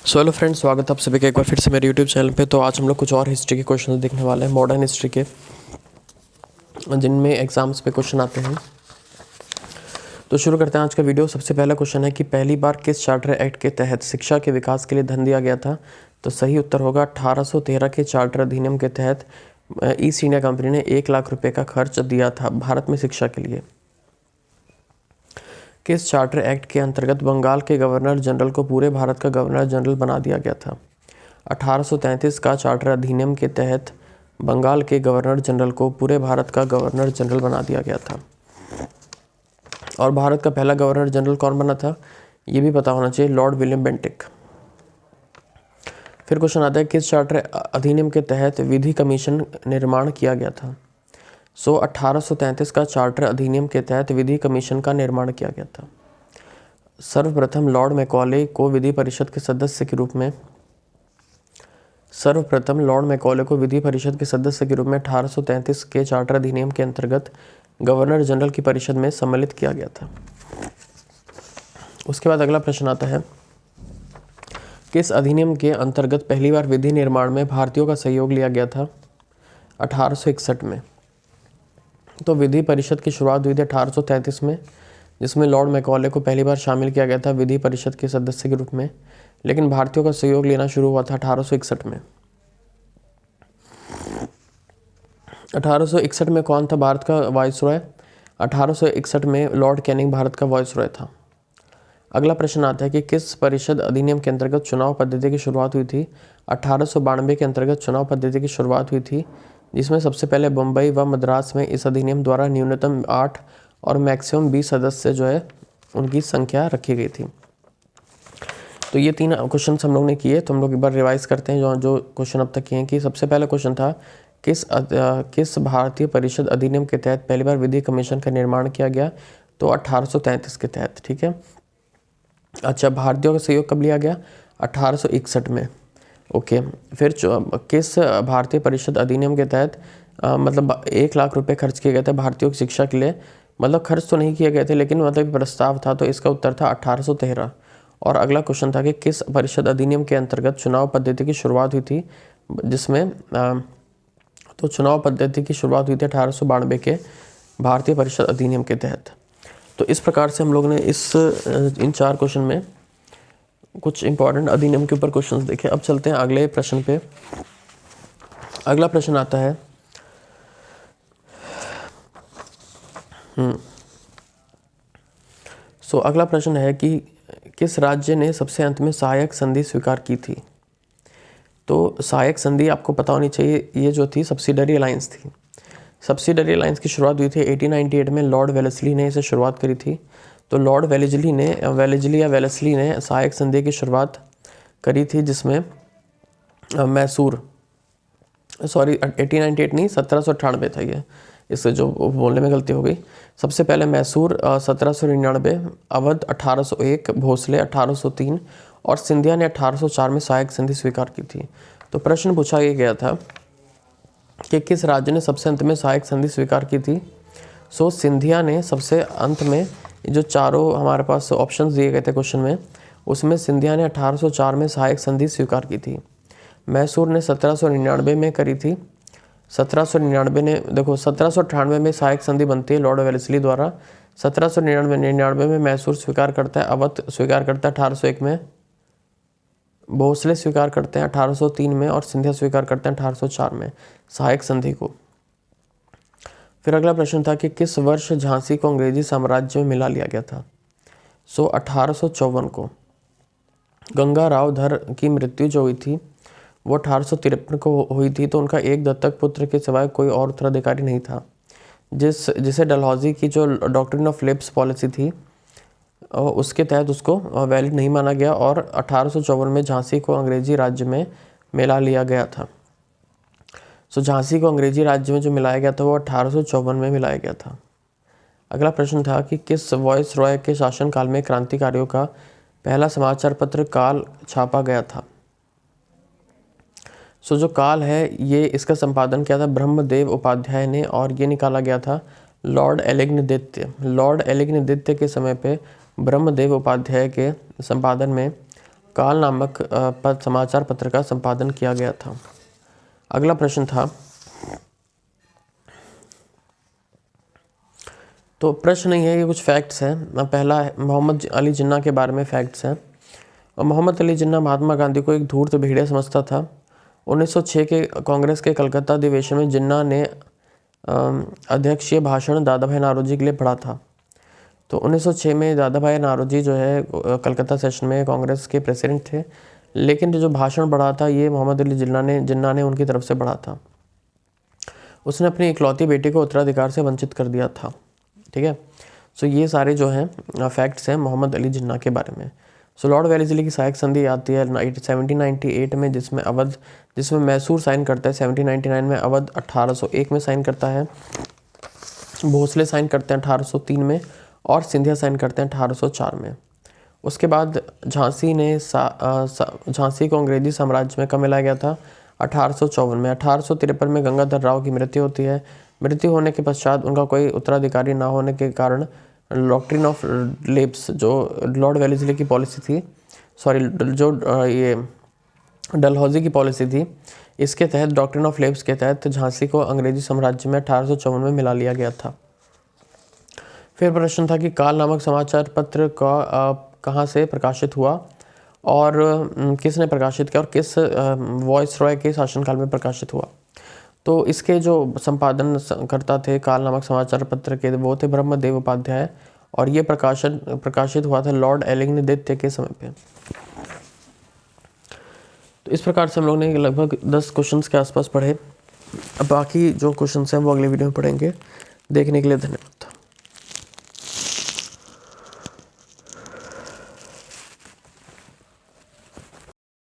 So hello friends, स्वागत है आप सभी का एक बार फिर से मेरे यूट्यूब चैनल पे। तो आज हम लोग कुछ और हिस्ट्री के क्वेश्चन देखने वाले हैं, मॉडर्न हिस्ट्री के, जिनमें एग्जाम्स पे क्वेश्चन आते हैं। तो शुरू करते हैं आज का वीडियो। सबसे पहला क्वेश्चन है कि पहली बार किस चार्टर एक्ट के तहत शिक्षा के विकास के लिए धन दिया गया था? तो सही उत्तर होगा 1813 के चार्टर अधिनियम के तहत ईस्ट इंडिया कंपनी ने 1 लाख रुपए का खर्च दिया था भारत में शिक्षा के लिए। किस चार्टर एक्ट के अंतर्गत बंगाल के गवर्नर जनरल को पूरे भारत का गवर्नर जनरल बना दिया गया था? 1833 का चार्टर अधिनियम के तहत बंगाल के गवर्नर जनरल को पूरे भारत का गवर्नर जनरल बना दिया गया था। और भारत का पहला गवर्नर जनरल कौन बना था, ये भी पता होना चाहिए, लॉर्ड विलियम बेंटिक। फिर क्वेश्चन आता है किस चार्टर अधिनियम के तहत विधि कमीशन निर्माण किया गया था? 1833 का चार्टर अधिनियम के तहत विधि कमीशन का निर्माण किया गया था। सर्वप्रथम लॉर्ड मैकॉले को विधि परिषद के सदस्य के रूप में 1833 के चार्टर अधिनियम के अंतर्गत गवर्नर जनरल की परिषद में सम्मिलित किया गया था। उसके बाद अगला प्रश्न आता है किस अधिनियम के अंतर्गत पहली बार विधि निर्माण में भारतीयों का सहयोग लिया गया था? 1861 में। तो विधि परिषद की शुरुआत हुई थी 1833 में, जिसमें लॉर्ड मैकॉले को पहली बार शामिल किया गया था विधि परिषद के सदस्य के रूप में, लेकिन भारतीयों का सहयोग लेना शुरू हुआ था 1861 में। 1861 में कौन था भारत का वाइसरॉय? 1861 में लॉर्ड कैनिंग भारत का वाइसरॉय था। अगला प्रश्न आता है कि किस परिषद अधिनियम के अंतर्गत चुनाव पद्धति की शुरुआत हुई थी? 1892 के अंतर्गत चुनाव पद्धति की शुरुआत हुई थी, जिसमें सबसे पहले बम्बई व मद्रास में इस अधिनियम द्वारा न्यूनतम 8 और मैक्सिमम 20 सदस्य जो है उनकी संख्या रखी गई थी। तो ये 3 क्वेश्चन हम लोग ने किए, तो हम लोग एक बार रिवाइज करते हैं जो क्वेश्चन अब तक किए हैं। कि सबसे पहला क्वेश्चन था किस भारतीय परिषद अधिनियम के तहत पहली बार विधि कमीशन का निर्माण किया गया? तो 1833 के तहत। ठीक है। अच्छा, भारतीयों का सहयोग कब लिया गया? 1861 में। ओके। फिर किस भारतीय परिषद अधिनियम के तहत मतलब 1 लाख रुपए खर्च किए गए थे भारतीयों की शिक्षा के लिए? मतलब खर्च तो नहीं किए गए थे, लेकिन मतलब प्रस्ताव था, तो इसका उत्तर था 1813। और अगला क्वेश्चन था कि किस परिषद अधिनियम के अंतर्गत चुनाव पद्धति की शुरुआत हुई थी, जिसमें तो चुनाव पद्धति की शुरुआत हुई थी 1892 के भारतीय परिषद अधिनियम के तहत। तो इस प्रकार से हम लोग ने इन 4 क्वेश्चन में कुछ इंपॉर्टेंट अधिनियम के ऊपर क्वेश्चंस देखे। अब चलते हैं अगले प्रश्न पे। अगला प्रश्न आता है अगला प्रश्न है कि किस राज्य ने सबसे अंत में सहायक संधि स्वीकार की थी? तो सहायक संधि आपको पता होनी चाहिए, ये जो थी सब्सिडरी अलायंस थी। सब्सिडरी अलायंस की शुरुआत हुई थी 1898 में, लॉर्ड वेलेस्ली ने इसे शुरुआत करी थी। तो लॉर्ड वेलेस्ली ने सहायक संधि की शुरुआत करी थी, जिसमें मैसूर 1898 नहीं, 1798 था ये, इससे जो बोलने में गलती हो गई। सबसे पहले मैसूर 1799, अवध 1801, भोसले 1803 और सिंधिया ने 1804 में सहायक संधि स्वीकार की थी। तो प्रश्न पूछा गया था कि किस राज्य ने सबसे अंत में सहायक संधि स्वीकार की थी? सिंधिया ने सबसे अंत में, जो चारों हमारे पास ऑप्शंस दिए गए थे क्वेश्चन में, उसमें सिंधिया ने 1804 में सहायक संधि स्वीकार की थी। मैसूर ने 1799 में करी थी। 1799 ने, देखो 1798 में सहायक संधि बनती है लॉर्ड वेलेस्ली द्वारा। 1799 में मैसूर स्वीकार करता है, अवध स्वीकार करता है 1801 में, भोसले स्वीकार करते हैं 1803 में और सिंधिया स्वीकार करते हैं 1804 में सहायक संधि को। फिर अगला प्रश्न था कि किस वर्ष झांसी को अंग्रेजी साम्राज्य में मिला लिया गया था? 1854 को। गंगाराव धर की मृत्यु जो हुई थी वो 1853 को हुई थी। तो उनका एक दत्तक पुत्र के सिवाय कोई और उत्तराधिकारी नहीं था, जिसे डलहौजी की जो डॉक्ट्रिन ऑफ लेप्स पॉलिसी थी उसके तहत उसको वैलिड नहीं माना गया, और 1854 में झांसी को अंग्रेजी राज्य में मिला लिया गया था। झांसी को अंग्रेजी राज्य में जो मिलाया गया था वो 1854 में मिलाया गया था। अगला प्रश्न था कि किस वॉइस रॉय के शासनकाल में क्रांतिकारियों का पहला समाचार पत्र काल छापा गया था? जो काल है ये, इसका संपादन किया था ब्रह्मदेव उपाध्याय ने, और ये निकाला गया था लॉर्ड एलिग्नदित्य के समय पे ब्रह्मदेव उपाध्याय के संपादन में काल नामक समाचार पत्र का संपादन किया गया था। अगला प्रश्न था, तो प्रश्न नहीं है, ये कुछ फैक्ट्स हैं। पहला है मोहम्मद अली जिन्ना के बारे में फैक्ट्स हैं। और मोहम्मद अली जिन्ना महात्मा गांधी को एक धूर्त भेड़िया समझता था। 1906 के कांग्रेस के कलकत्ता अधिवेशन में जिन्ना ने अध्यक्षीय भाषण दादा भाई नारोजी के लिए पढ़ा था। तो 1906 में दादा भाई नारोजी जो है कलकत्ता सेशन में कांग्रेस के प्रेसिडेंट थे, लेकिन जो भाषण पढ़ा था ये मोहम्मद अली जिन्ना ने उनकी तरफ से पढ़ा था। उसने अपनी इकलौती बेटी को उत्तराधिकार से वंचित कर दिया था। ठीक है, सो ये सारे जो हैं फैक्ट्स हैं मोहम्मद अली जिन्ना के बारे में। सो लॉर्ड वेलेस्ली की सहायक संधि आती है 1798 में, जिसमें मैसूर साइन करता है 1799 में, अवध 1801 में साइन करता है, भोसले साइन करते हैं 1803 में और सिंधिया साइन करते हैं 1804 में। उसके बाद झांसी को अंग्रेजी साम्राज्य में कब मिलाया गया था? 1854 में। 1853 में गंगाधर राव की मृत्यु होती है। मृत्यु होने के पश्चात उनका कोई उत्तराधिकारी ना होने के कारण डॉक्ट्रिन ऑफ लेब्स, जो लॉर्ड वेलेस्ली की पॉलिसी थी, ये डलहौजी की पॉलिसी थी, इसके तहत डॉक्ट्रिन ऑफ लेब्स के तहत झांसी को अंग्रेजी साम्राज्य में 1854 में मिला लिया गया था। फिर प्रश्न था कि काल नामक समाचार पत्र का कहाँ से प्रकाशित हुआ और किसने प्रकाशित किया और किस वॉइसरॉय के शासनकाल में प्रकाशित हुआ? तो इसके जो संपादन करता थे काल नामक समाचार पत्र के, वो थे ब्रह्मदेव उपाध्याय, और ये प्रकाशित हुआ था लॉर्ड एलिंगदित्य के समय पे। तो इस प्रकार से हम लोग ने लगभग 10 क्वेश्चंस के आसपास पढ़े। अब बाकी जो क्वेश्चंस हैं वो अगले वीडियो में पढ़ेंगे। देखने के लिए धन्यवाद।